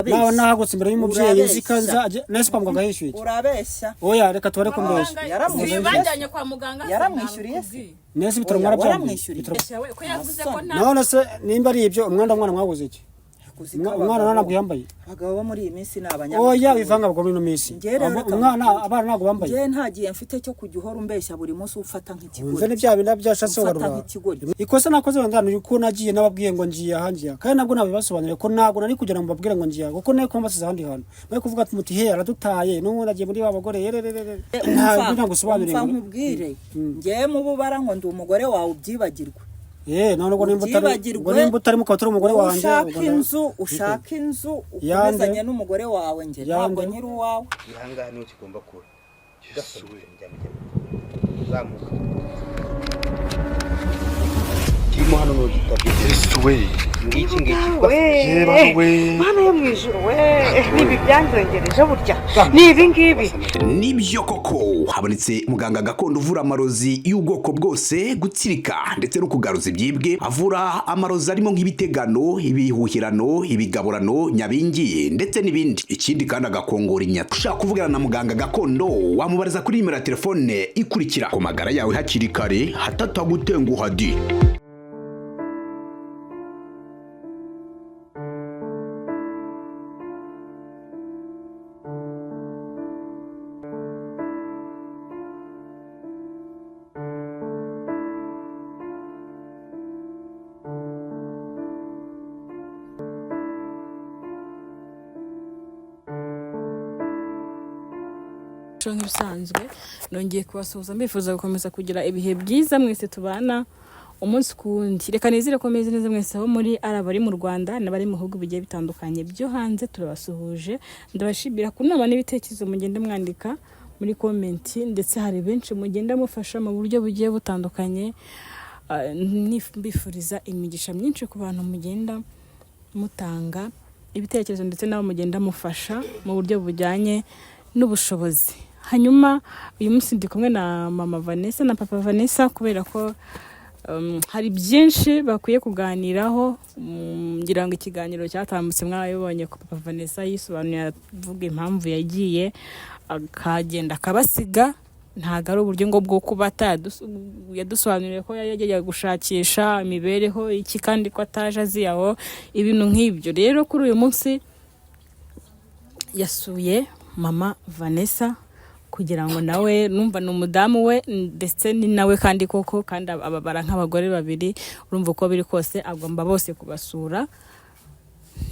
nawe nahagutse imbere y'umubyeyi zikanza nese kwa muganga yishyuye urabeshya oya reka tubare ko mbeshya yaramwishyuriye kwa muganga yaramwishyuriye nese bitaro mwarabyamwishyuriye ko yavuze ko nta none se nimba ari ibyo umwana mwaguze iki umwana ntabwo yambaye abagabo bo muri iyi minsi n'abanyamaguru oya bivanga bwo muri minsi umwana abana ntabwo bambaye je ntagiye mfite cyo kujya uhora umbeshya buri munsi ufata nk'ikigori umve n'ibya bintu byashatse ugarura ikosa nakoze ndana uko nagiye nababwiye ngo ngiye ahangiye kandi nabwo nabibasobanuriye ko ntabwo nari kugira ngo mbabwire ngo ngiye kuko nayo kwambasiza ahandi hantu nayo kuvuga ati muti he aradutaye n'ubu nagiye muri ba bagore ntabwo ngusobanuriye ngo nkubwire ngiye mu bubara ngo ndi umugore wawe ubyibagirwa none ngo nimba utari mu katura umugore wanjye ushaka inzu ukomezanye n'umugore wawe nge ntabwo nyiri uwawe ihangane niho kigomba kuba kidasubiye zamuka kirimo hano no gitabye Yesu we ngiki Mana yo mwijuru we nibi byanzengereje burya nibi ngibi nibyo koko habonetse muganga gakondo uvura amarozi y'ubwoko bwose gutsirika ndetse no kugaruza ibyibwe avura amarozi arimo nk'ibitegano ibihuhirano ibigaburano nyabingi ndetse n'ibindi ikindi kandi agakongora inyata ushaka kuvugana na muganga gakondo wamubariza kuri nimero ya telefone ikurikira ku magara yawe hakiri kare hatatagutenguha di nk'ibisanzwe nongeye kubasuhuza mbifuza gukomeza kugira ibihe byiza mwese tubana umunsi ku wundi reka nizire ko meze neza mwese aho muri arabari mu Rwanda n'abari mu bihugu bigiye bitandukanye byo hanze turabasuhuje ndabashimira ku nama n'ibitekerezo mugende mwandika muri comment ndetse hari benshi mugenda mufasha mu buryo bugiye butandukanye mbifuriza imigisha myinshi ku bantu mugenda mutanga ibitekerezo ndetse nabo mugenda mufasha mu buryo bujyanye n'ubushobozi hanyuma uyu munsi ndi kumwe na mama Vanessa na papa Vanessa kubera ko hari byinshi bakwiye kuganiraho ngira ngo ikiganiro cyatambutse mwabibonye ko papa Vanessa yisobanuye avuga impamvu yagiye akagenda akabasiga ntago ari uburyo ngo bwo kubata yadusobanuriye ko yagiye gushakisha imibereho iki kandi ko ataje aziyaho ibintu nk'ibyo rero kuri uyu munsi yasuye mama Vanessa kugira ngo nawe numva n'umudamu we ndetse ni nawe kandi koko kandi ababara nk'abagore babiri urumva uko biri kose agomba bose kubasura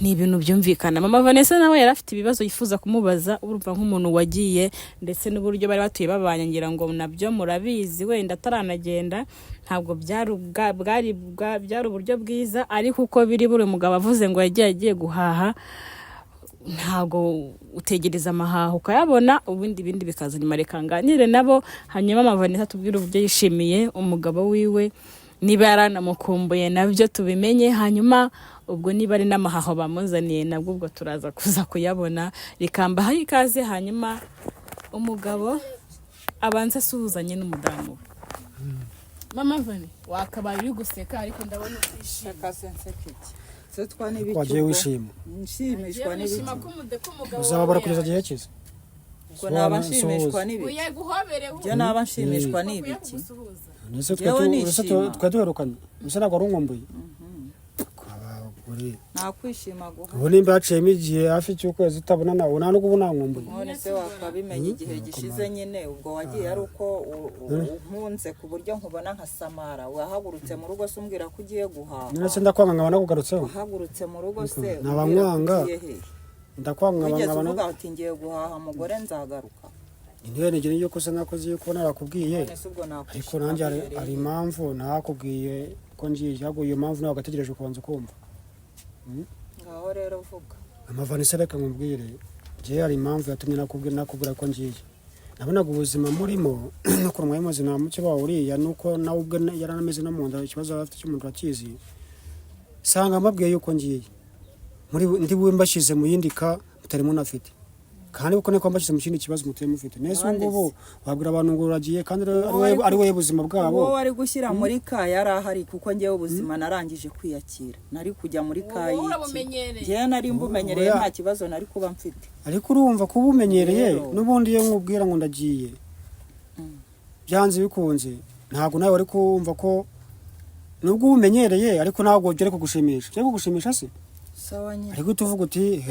ni ibintu byumvikana mama Vanessa nawe yarafite ibibazo yifuza kumubaza urumva nk'umuntu wagiye ndetse n'uburyo bari batuye babanye ngira ngo nabyo murabizi wenda ataranagenda ntabwo byari uburyo bwiza ariko uko biri buri mugabo avuze ngo yagiye guhaha ntago utegereza amahaho ukayabona ubundi bindi bikaza nyuma reka nganire nabo hanyuma mama Vanessa tubwire uburyo yishimiye umugabo wiwe niba yaranamukumbuye nabyo tubimenye hanyuma ubwo niba ari n'amahaho bamuzaniye nabwo ubwo turaza kuza kuyabona rikambaho ikaze hanyuma umugabo abanza asuhuzanye n'umudamu mama Vanessa wakabaye uri guseka ariko ndabona utishimye wagiye wishima nshimishwa n'ibiki uzababara kugeza gihe kiza ubwo naba nshimishwa n'ibiki je naba nshimishwa n'ibiki nese twe duherukanye nese ntabwo ari unkumbuye nakwishima guha ubu nimba haciyemo igihe hafi cy'ukwezi utabonana ubu nta n'ubwo nkumbuye none se wakabimenye igihe gishize nyine ubwo wagiye ari uko unkunze ku buryo nkubona nka Samara wahagurutse mu rugo se umbwira ko ugiye guhaha nese ndakwanga nkaba nakugarutseho wahagurutse mu rugo se nabamwanga ndakwanga nkaba ati ngiye guhaha umugore nzagaruka intebe nigire yo kose nakoze yuko narakubwiye ariko nanjye ari impamvu nakubwiye ko ngiye yaguye impamvu nawe gategereje kubanza kumva ngaho rero vuga mama Vanessa reka nkubwire je hari impamvu yatumye nakubwira ko ngiye nabonaga ubuzima murimo no kurumwa y'amazi na muke bawuriya nuko nawe ubwe yaranameze no mu nda ikibazo afite cy'umuntu wakizi sanga mbabwiye yuko ngiye muri ndi mbashize mu yindika mutarimo nafite kandi uko ne kwambashyize mu kindi kibazo mutuye mufite nese ngubu babwira abantu ngo uragiye kandi ari we buzima bwabo wowe ari gushyira muri ka yari ahari kuko njyewe ubuzima narangije kwiyakira nari kujya muri ka y'iki njyewe nari mbumenyereye nta kibazo nari kuba mfite ariko urumva kuba umenyereye n'ubundi iyo nkubwira ngo ndagiye byanze bikunze ntabwo nawe wari kumva ko nubwo umenyereye ariko ntabwo ugere kugushimisha cyo kugushimisha se sawa nyine ariko tuvuga uti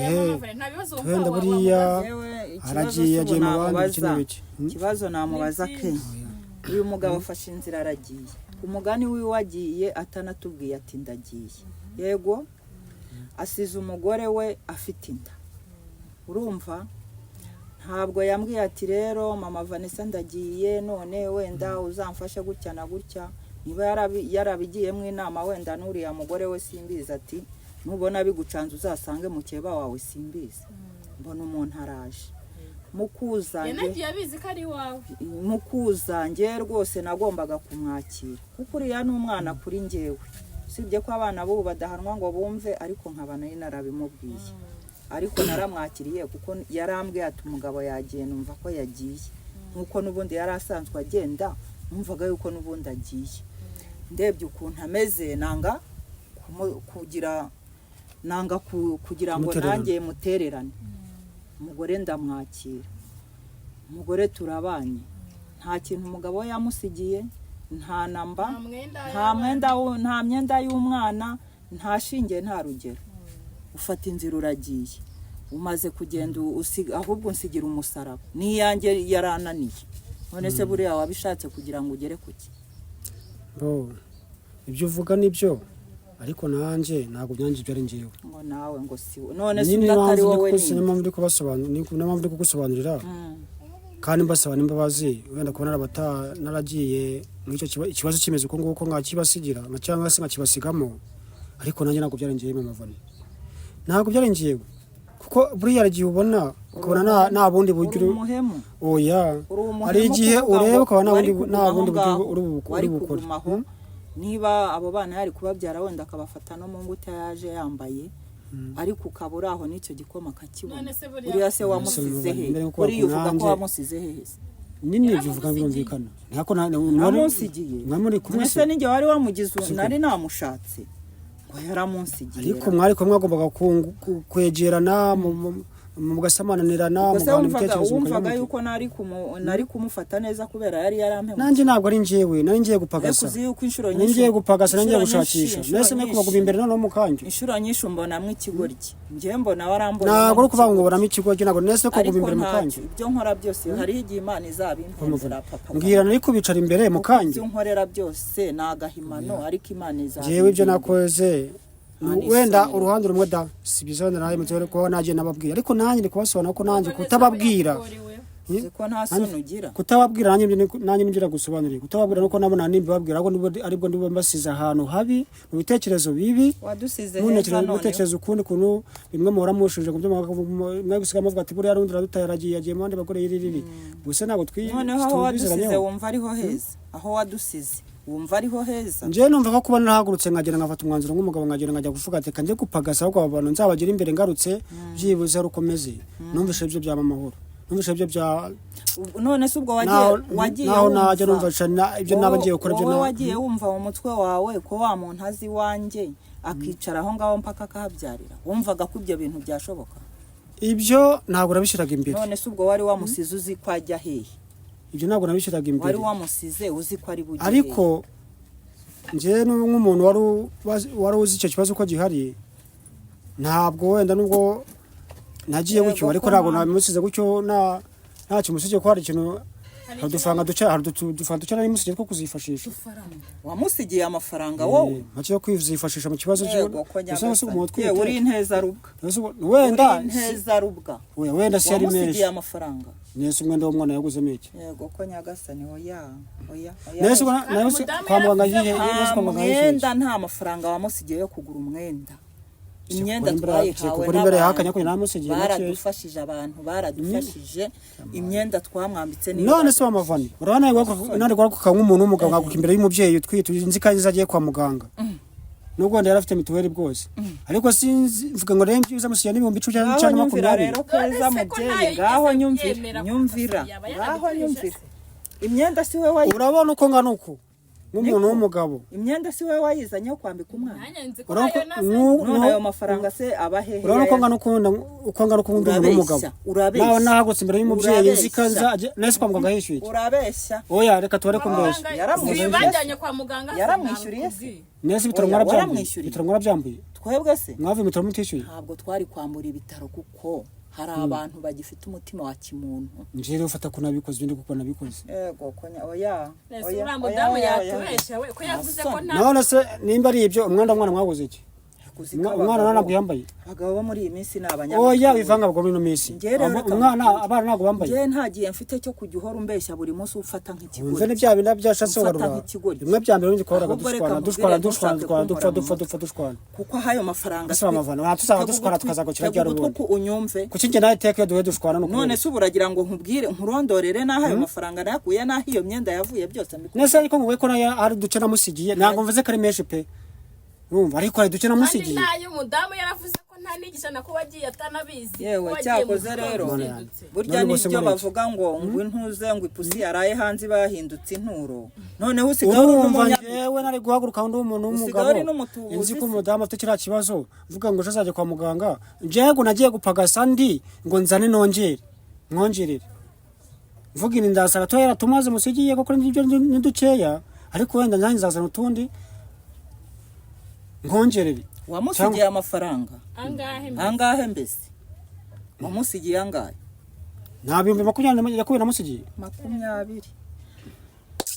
twenda buriya aragiye agiye mu bandi iki ikibazo namubaza Kenya uyu mugabo afashe inzira aragiye umugani wiwe wagiye atanatubwiye ati ndagiye yego asize umugore we afite inda urumva ntabwo yambwiye ati rero mama Vanessa ndagiye none wenda uzamfashe gutya na gutya niba yarabigiyemo inama wenda nuriya mugore we simbizi ati nubona bigucanze uzasange mukeba wawe simbizi mbona umuntu araje mukuzange rwose nagombaga kumwakira kuko uriya ni umwana kuri njyewe usibye ko abana b'ubu badahanwa ngo bumve ariko nkaba nari narabimubwiye ariko naramwakiriye kuko yarambwiye ati umugabo yagiye numva ko yagiye nkuko n'ubundi yari asanzwe agenda numvaga yuko n'ubundi agiye ndebye ukuntu ameze nanga kugira ngo nanjye mutererane umugore ndamwakira umugore turabanye nta kintu umugabo we yamusigiye nta namba nta myenda y'umwana nta shinge nta rugero ufata inzira uragiye umaze kugenda ahubwo unsigira umusaraba n'iyanjye yarananiye none se buriya wabishatse kugira ngo ugere kuki ibyo uvuga nibyo ariko nanjye ntabwo byanjye ibyo ari njyewe ngo nawe ngo si none se udatari wowe niyo mpamvu ndi kugusobanurira kandi mbasaba n'imbabazi wenda kuba naragiye nk'icyo ikibazo kimeze uko nguko nkakibasigira cyangwa se nkakibasigamo ariko nanjye ntabwo byari njyewe mama Vanessa ntabwo byari njyewe kuko buriya igihe ubona ukabona nta bundi buryo oya hari igihe ureba ukabona nta bundi buryo uri bukora niba abo bana yari kubabyara wenda akabafata no mu nguta yaje yambaye ariko ukabura aho n'icyo gikoma kakibona uriya se wamusize he uriya uvuga ko wamusize he nini ibyo uvuga birumvikana ntako namusigiye mwese ninjye wari wamugize nari namushatse ngo yaramunsigiye ariko mwari ko mwagombaga kwegerana mugasamananirana wumvaga yuko nari kumufata neza kubera yari yarampemutse nanjye ntabwo ari njyewe nari ngiye gupagasa nari ngiye gupagasa nari ngiye gushakisha nese ne kubaguba imbere noneho mukanje inshuro nyinshi mbonamwe ikigoryi njye mbona warambona ntabwo ari kuvuga ngo boramo ikigoryi ntabwo nese kubaguba imbere mukanje ibyo nkora byose hariho igihe Imana izabimpemura papa mbwira nari kubicara imbere mukanje ibyo nkorera byose nagahimano ariko Imana izabimpemura jewe ibyo nakoze wenda uruhande rumwe da sibizana naye mutore ko naje nababwira ariko nanjye ndi kubasobanura ko nanjye kutababwira ko nta soni ugira kutababwira nanjye ngira gusobanurira kutababwira nuko nabona nimba babwira ko aribwo ndibo mbasiza ahantu habi mu bitekerezo bibi wadusize heza none bitekerezo ukundi kuntu bimwe muhora mushuje ngo mwe gusiga muvuga ati buri yarundi radutayaragiye yagiye mu bandi bagore yiriri gusa ntabwo noneho aho wadusize wumva ariho heza aho wadusize wumva ariho heza nje numva ko kuba narahagurutse nkagera nkafata umwanzuro nk'umugabo nkagera nkajya kuvuga ati kanje gupagasa ahubwo abantu nzabagira imbere ngarutse byibuze rukomeze numvishe ibyo bya mamahoro numvishe ibyo bya none se ubwo wagiye naho najya numva ibyo nabagiye gukora ibyo wagiye wumva mu mutwe wawe ko wa muntu azi wanjye akicara aho ngaho mpaka akahabyarira wumvaga ko ibyo bintu byashoboka ibyo ntabwo nabishiraga imbere none se ubwo wari wamusize uzi ko ajya hehe ibyo ntabwo nabishiraga imbere wari wamusize uzi ko ari bugiye ariko nje nk'umuntu wari uzi icyo kibazo ko gihari ntabwo wenda nubwo nagiye gutyo ariko ntabwo namusize gutyo nta kimusije ko hari ikintu hadufanga duca nari musije ko kuzifashisha wamusigiye amafaranga wowe ntacyo yo kwifashisha mu kibazo cyo usanga se mu twite uri inteza rubwa wenda si ari menshi wamusigiye amafaranga nese umwenda w'umwana yaguze meke yego ko nyagasani oya nese kwa muganga yihe umwenda nta mafaranga wamusigiye yo kugura umwenda imyenda twayihawe n'abantu baradufashije abantu baradufashije imyenda twamwambitse none se wamavani urabona nari gwakuka nk'umuntu w'umugabo ngaguka imbere y'umubyeyi utwite nzi ko agiye kwa muganga nubwo yari afite mituweli bwose ariko sinzi mvuga ngo rero byiza musiya n'ibihumbi 10 cyangwa 20 rero keza mubyeyi ngaho nyumvira ngaho nyumvira imyenda si we wayi urabona uko ngana uko nk'umuntu w'umugabo imyenda si we wayizanye yo kwambika umwana none ayo mafaranga se abahehe urabona uko ngana uko umuntu w'umugabo nawe nahagutse imbere y'umubyeyi zikanza nese kwa muganga yishyuye urabeshya oya reka tubare ko mbeshya bajyanye kwa muganga yaramwishyuriye se nese bitaro mwarabyambuye twebwe se mwavuye mu bitaro mutishyuye ntabwo twari kwambura ibitaro kuko hari abantu bagifite umutima wa kimuntu njyewe ufata ko nabikoze ndi kuko nabikoze yego konya oya mudamu yatubesha we ko yavuze ko nta none se nimba ari ibyo umwanda mwaguze iki umwana ntabwo yambaye abagabo bo muri iyi minsi ni abanyamaguru oya bivanga abagabo muri ino minsi umwana abana ntabwo bambaye njyewe ntagiye mfite cyo kujya uhora umbeshya buri munsi ufata nk'ikigori umve n'ibya bintu byashatse ugarura bimwe bya mbere ngikoraga dushwana kuko ahayo mafaranga asaba amavana tuzaba dushwana tukazagukira bya rubundi unyumve kuki njye nawe iteka iyo duhe dushwana none se uburagira ngo nkubwire nkurondorere n'aho ayo mafaranga nayakuye n'aho iyo myenda yavuye byose nese ariko nguwe ko nayo hari duce namusigiye ntabwo mvuze ko ari menshi pe urumva ariko hari duce namusigiye nayo umudamu yaravuze ko nta nigishana ko wagiye atanabizi yewe cyakoze rero burya nibyo bavuga ngo intuze ngo ipusi yaraye hanze bahindutse inturo noneho usigaye urumva njyewe nari guhaguruka undi umuntu w'umugabo nzi ko umudamu afite kiriya kibazo mvuga ngo azajya kwa muganga njyewe nagiye gupagasa ndi ngo nzane mwongerere mvuga ini ndasaba to yaratumaze musigiye kuko nibyo ni dukeya ariko wenda nanjye nzazana utundi nkongerere wamusigiye amafaranga angahe mbese wamusigiye angahe nta bihumbi 20 yakuye namusigiye 20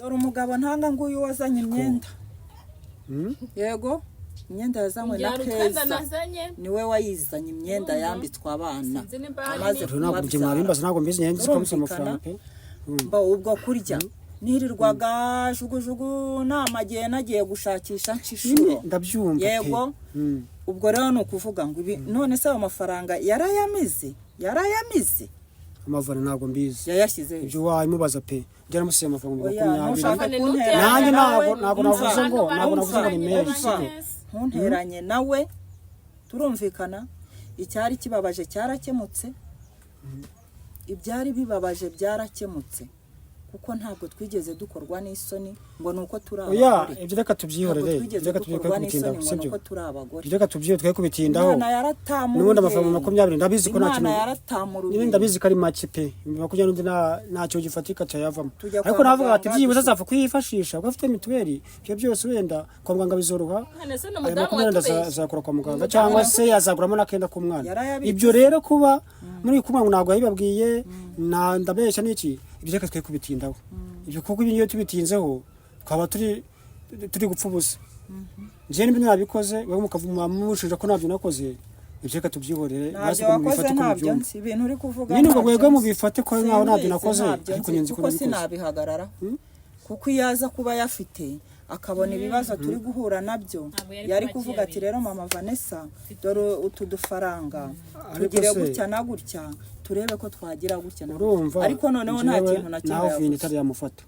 dore umugabo ntanga nguyu wazanye imyenda yego imyenda yazanywe na Keza niwe wayizanye imyenda yambitswe abana amaze ntabwo mwabimbaza ntabwo mbizi nyenzi ko musoma amafaranga pe ubwo kurya nirirwaga jugujugu namagiye nagiye gushakisha nshishuro ndabyumva yego ubwo rero no kuvuga ngo ibi none se amafaranga yarayamize amavana ntabwo mbizi yayashyize ibyo wayimubaza pe njye namusiye amafaranga 20 nanjye ntabwo navuze ngo ni menshi ntunteranye nawe turumvikana icyari kibabaje cyarakemutse ibyari bibabaje byarakemutse kuko ntabwo twigeze dukorwa n'isoni ngo nuko turi abagore oya ibyo reka tubyihorere reka tubyikubitinda sibyo reka tubyihore twe kubitindaho n'ubundi amafaranga 20 ndabizi ko nta kintu ndabizi ko ari make pe 20 ntacyo gifatika cyayavamo ariko navuga ati byibuze azapfa kwifashisha kuko afite mituweli ibyo byose wenda kwa muganga bizoroha ayo 20 azakora kwa muganga cyangwa se yazaguramo nakenda ku mwana ibyo rero kuba muri kumwe ntabwo yabibabwiye ndabeshya n'iki ibyo reka twe kubitindaho ibyo kuko ibyo tubitinzeho twaba turi gupfa ubusa njye nimba nabikoze wewe mukavuma mushinja ko nabyo nakoze ibyo reka tubyihorere maze ko mubifate ko byumva ibintu uri kuvuga nyine ngo mwego mubifate ko nkaho nabyo nakoze ariko nyenzi ko nabikoze sinabihagarara kuko iyaza kuba yafite akabona ibibazo turi guhura nabyo yari kuvuga ati rero mama Vanessa dore utu dufaranga tugire gutya na gutya turebe ko twagira gutya na ariko noneho nta kintu na kimwe navuye itari yamufata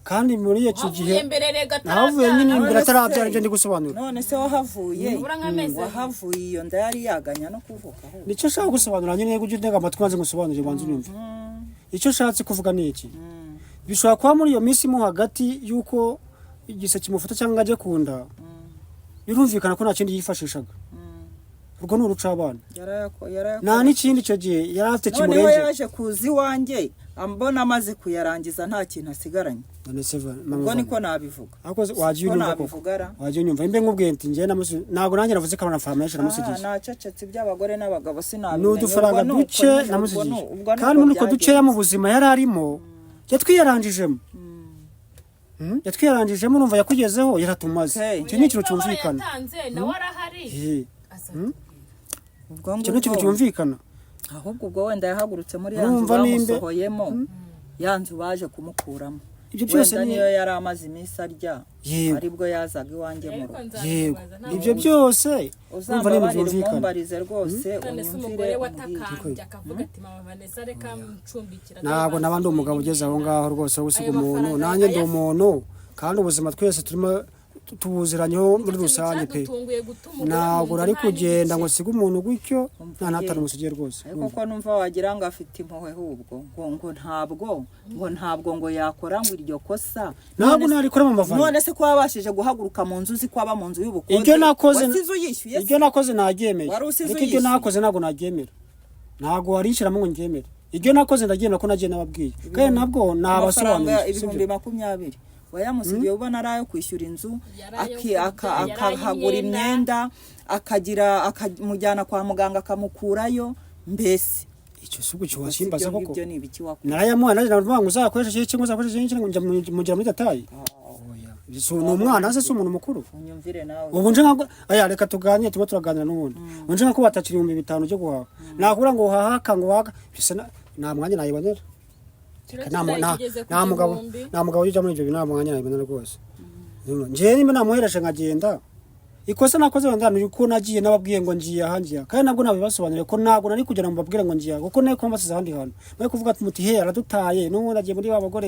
kandi muri iyo gihe navuye nyine imbere atarabyara ibyo ndi gusobanura none se wahavuye iyo nda yari yaganya no kuvuga nicyo shaka gusobanura nyine ujye utega amatwi maze ngusobanurire banze unyumve icyo shatse kuvuga ni iki bishobora kuba muri iyo minsi mo hagati yuko igise kimufata cyangwa ajye kunda birumvikana ko nta kindi yifashishaga urwo ni uruca abana nta n'ikindi icyo gihe yari afite kimurenge noneho yaje kuza iwanjye ambona amaze kuyarangiza nta kintu asigaranye ubwo niko nabivuga wagiye unyumva imbe nk'ubwiye nti njye ntabwo nanjye navuze ko abana famisha namusigiye nacecetse iby'abagore n'abagabo sinabimenye ni udufaranga duke namusigiye kandi muri utwo duceya mu buzima yari arimo yatwiyaranjijemo yatwiyaranjijemo numva yakugezeho yaratumaze icyo ni ikintu cyumvikana icyo ni ikintu cyumvikana ahubwo ubwo wenda yahagurutse muri ya nzu bamusohoyemo ya nzu baje kumukuramo ibyo byose niyo yari amaze iminsi arya aribwo yazaga iwanjye mu rugo yego ibyo byose umva ni byumvikana umbarize rwose unyumvire akavuga ati mama Vanessa reka ncumbikira ntabwo nabandi umugabo ugeze aho ngaho rwose wo gusiga umuntu nanjye ndi umuntu kandi ubuzima twese turimo tubuziranyeho muri rusange pe ntabwo nari kugenda ngo siga umuntu gutyo nta natari umusigiye rwose ariko ko numva wagira ngo afite impuhwe hubwo ngo ntabwo ngo yakora ngo iryo kosa ntabwo narikora mu mavana none se ko wabashije guhaguruka mu nzu uzi ko aba mu nzu y'ubukode ibyo nakoze uyishyuye ibyo nakoze nabyemeye ariko ibyo nakoze ntabwo nabyemera ntabwo warishyiramo ngo ndyemere ibyo nakoze ndabyemera ko nagiye nababwiye kandi nabwo nabasobanurira ibihumbi 20 wayamusigiye ubona ari ayo kwishyura inzu akahagura imyenda akamujyana kwa muganga akamukurayo mbese icyo sugu cyo wasimbaza koko ibyo ni ibiki wakora narayamuha naje navuga ngo uzakoresha iki uzakoresha iki ngo mugira muri datayi so no mwana se umuntu mukuru unyumvire nawe ubu nje nko aya reka tuganire tuba turaganira n'ubundi nje nko batakiri 500 cyo guhaha nakura ngo uhahaka ngo waka bise nta mwanya nayibonera nta mugabo ujya muri ibyo bintu mwanya nayibonera rwose nje nimba namuhereshe nkagenda ikosa nakoze wenda nuko nagiye nababwiye ngo ngiye ahangiye kandi nabwo nabibasobanuriye ko ntabwo nari kugira ngo mbabwire ngo ngiye kuko neko mbasize ahandi hantu bari kuvuga ati muti he aradutaye n'ubu nagiye muri babagore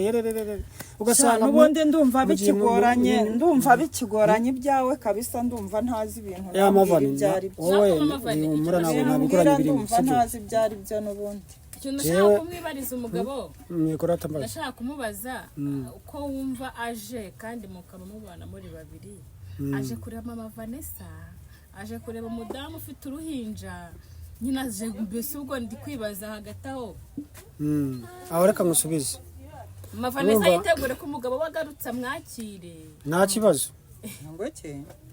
ugasanga ubundi ndumva bikigoranye ibyawe kabisa ndumva ntazi ibintu byari wowe muri nabo nabigoranye birimo ndumva ntazi byari byo n'ubundi ikintu nashaka kumwibariza umugabo nikorata mbaza nashaka kumubaza uko wumva aje kandi mukaba mubana muri babiri aje kureba mama Vanessa aje kureba umudamu ufite uruhinja nyina aje mbese ubwo ndi kwibaza hagati aho aho reka ngusubize mama Vanessa yitegure ko umugabo wagarutse amwakire nta kibazo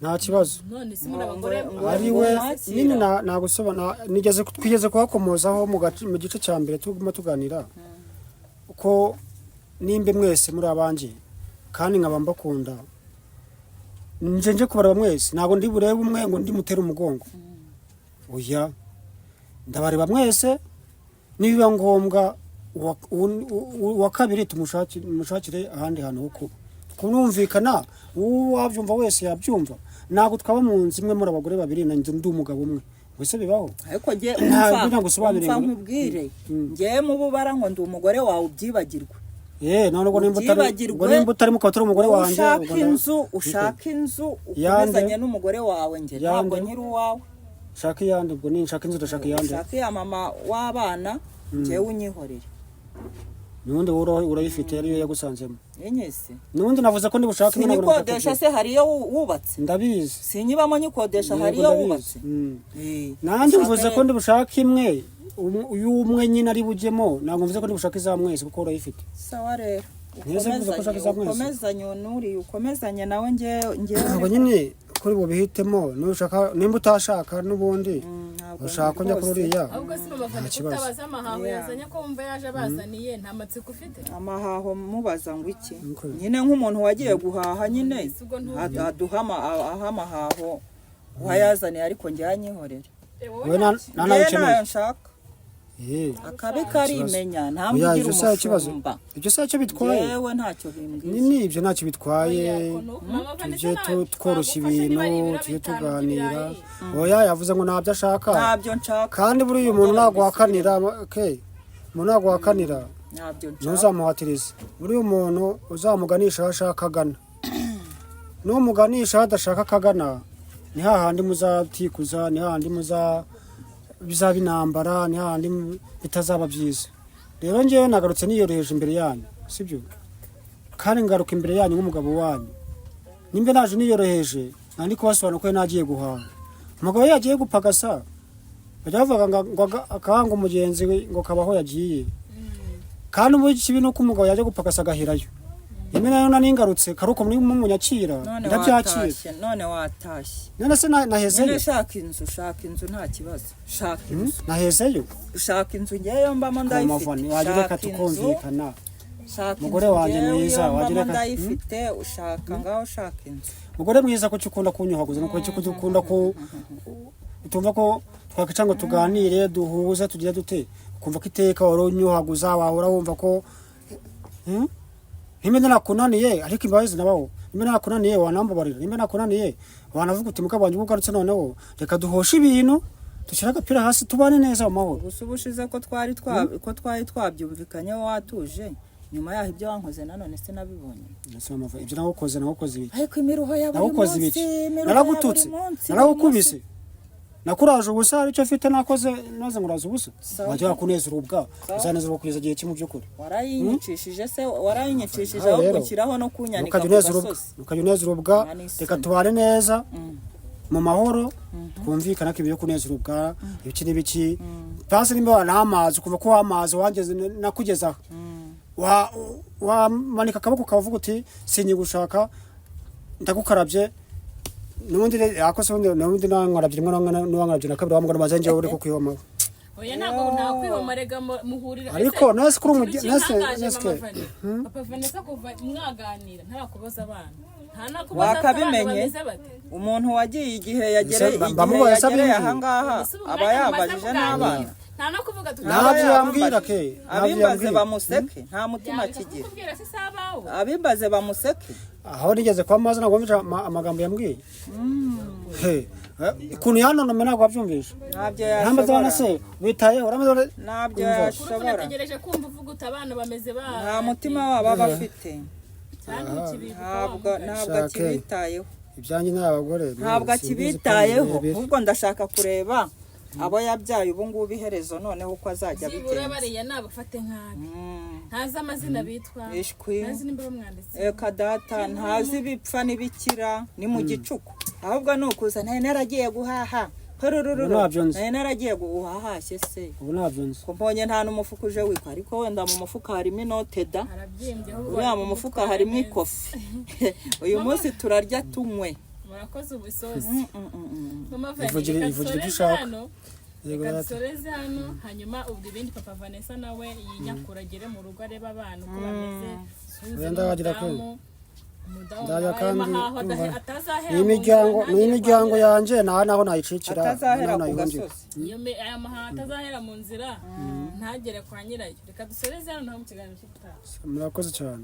nta kibazo none si muri abagore ari we nini nagusobanura twigeze kuhakomozaho mu gice cya mbere tuguma tuganira uko nimbe mwese muri abanje kandi nkaba mbakunda nje kubareba mwese ntabwo ndi burebe umwe ngo ndi mutera umugongo oya ndabareba mwese nibiba ngombwa wa kabiri tumushakire ahandi hantu ho kunumvikana wabyumva wese yabyumva ntabwo twaba mu nzu imwe muri abagore babiri na ndi umugabo umwe wese bibaho ariko nge umva nkubwire ngewe mu bubara ngo ndi umugore wawe ubyibagirwe none ngo nimba utari mu kabatari umugore wanjye ushaka inzu ukomezanye n'umugore wawe nge ntabwo nkiri uwawe shaka iyande ubwo ni nshaka inzu ndashaka iyande shaka iya mama w'abana ngewe unyihorere nundi urayifite ariyo yagusanzemo yenyese nundi navuze ko ndibushaka inzu nikodesha se hari iyo wubatse ndabizi sinyibamo nyikodesha hari iyo wubatse nanjye mvuze ko ndibushaka imwe uyu umwe nyine ari bujyemo ntabwo mvuze ko ndibushaka iza mwese kuko urayifite sawa rero ukomezanye nawe ntabwo nyine kuri bubihitemo nimba utashaka n'ubundi ushaka njya kuri uriya ahubwo si mama Vanessa utabaza amahaho yazanye ko wumva yaje abazaniye nta matsiko ufite amahaho mubaza ngo iki nyine nk'umuntu wagiye guhaha nyine aduha amahaho wayazaniye ariko njyanyihorere nayo nshaka akabi karimenya nta mugira umushumba ibyo se cyo bitwaye yewe ntacyo bimbwiye ni ibyo ntacyo bitwaye tujye tworoshya ibintu tujye tuganira oya yavuze ngo ntabyo ashaka kandi buri uyu muntu ntabwo wakanira umuntu ntabwo wakanira ntuzamuhatirize buri uyu muntu uzamuganisha aho ashaka agana n'umuganisha aho adashaka akagana ni hahandi muzatikuza ni hahandi bizaba intambara ni hahandi bitazaba byiza rero ngewe nagarutse niyoroheje imbere yanyu sibyo kandi ngaruka imbere yanyu nk'umugabo wanyu nimba naje niyoroheje nandi kubasobanura ko nagiye guhaha umugabo yagiye gupagasa bajya bavuga ngo akahanga umugenzi ngo kabaho yagiye kandi ubu ikibi nuko umugabo yaje gupagasa agahirayo rimwe nayo naningarutse karuko muri munyakira ndabyakira none watashye none se nahezeyo none shaka inzu nta kibazo shaka inzu nahezeyo shaka inzu ngeyo mbamo ndayifite wagireka tukumvikana mugore wanjye mwiza wagireka ndayifite ushaka ngaho shaka inzu mugore mwiza ko ukunda kunyuhaguza nuko ukunda ko utumva ko twakwica ngo tuganire duhuze tugire dute ukumva ko iteka waronyuhaguza wahora wumva ko nimba nakunaniye ariko imbabazi nabaho nimba nakunaniye wanambabarira nimba nakunaniye wanavuga uti mukabanje ugarutse noneho reka duhoshe ibintu dushyira agapira hasi tubane neza mu mahoro ubushize ko twari twabyumvikanye watuje nyuma yaho ibyo wankoze nanone sinabibonye. Ibyo nagukoze ibiki? Ariko imiruho ya buri Nagukoze munsi, ibiki? imiruho Naragututse, naragukubise, nakuraje ubusa, aricyo mfite nakoze noze nguraza ubusa. Wajya kunezera ubwa, uzanezerwa kugeza igihe kimwe by'ukuri. Warayinyicishije se, warayinyicishije aho gukiraho no kunyanika ku gasozi. Ukajya ubwa, reka tubane neza mu mahoro, twumvikana ko ibyo kunezera ubwa, ibiki n'ibiki. Pasi nimba n'amazi, kuva ko amazi wangeze nakugezaho. Manika akaboko kavuga uti sinyigushaka ndagukarabye nubundi yakose nubundi nankarabye n'uwankarabye na kabiri wamugana mazenge uri ko kwihoma. Oya ntabwo ntakwihomorega muhurira. Ariko nase kuri umugezi nase Papa Vanessa kuva mwaganira ntarakubaza abana. Wakabimenye umuntu wagiye igihe yagereye ahangaha aba yabajije n'abana. Nta no kuvuga ntabyo yambwira ke abimbaze bamuseke nta mutima kigira. Abimbaze bamuseke aho nigeze kwa mazi nagomvije amagambo yambwiye. Kuntu yanonome ntabwo wabyumvisha. Ntabyo yashobora. Ntambaza se witaye urameze ntabyo yashobora. Nategereje kumva uvuga utabana bameze ba. Nta mutima waba bafite. Ntabwo akibitayeho. Ibyanjye n'abagore ntabwo akibitayeho. Ubwo ndashaka kureba abo yabyaye ubu ngubu iherezo noneho uko azajya bigenza. Zibura bariya nabafate nkabi. Ntazi amazina bitwa. Ntazi nimba bamwanditse. Data ntazi bipfa nibikira ni mu gicuku. Ahubwo nukuza naye naragiye guhaha. Naye naragiye guhahashye se. Ubu nabyonze. Kumbonye nta n'umufuka uje wikwa ariko wenda mu mufuka harimo inote da. Uriya mu mufuka harimo ikofi. Uyu munsi turarya tunywe. Murakoze ubusozi. Ivugire dushaka. Reka dusoreze hano hanyuma ubwo ibindi Papa Vanessa nawe yinyakuragire mu rugo areba abana uko bameze. Wenda wagira ko ndaja kandi imiryango yanje naho nayicikira atazahera ku gasozi. Aya maha atazahera mu nzira ntagere kwa nyirayo. Reka dusoreze hano naho mu kiganiro cy'ubutaha. Murakoze cyane.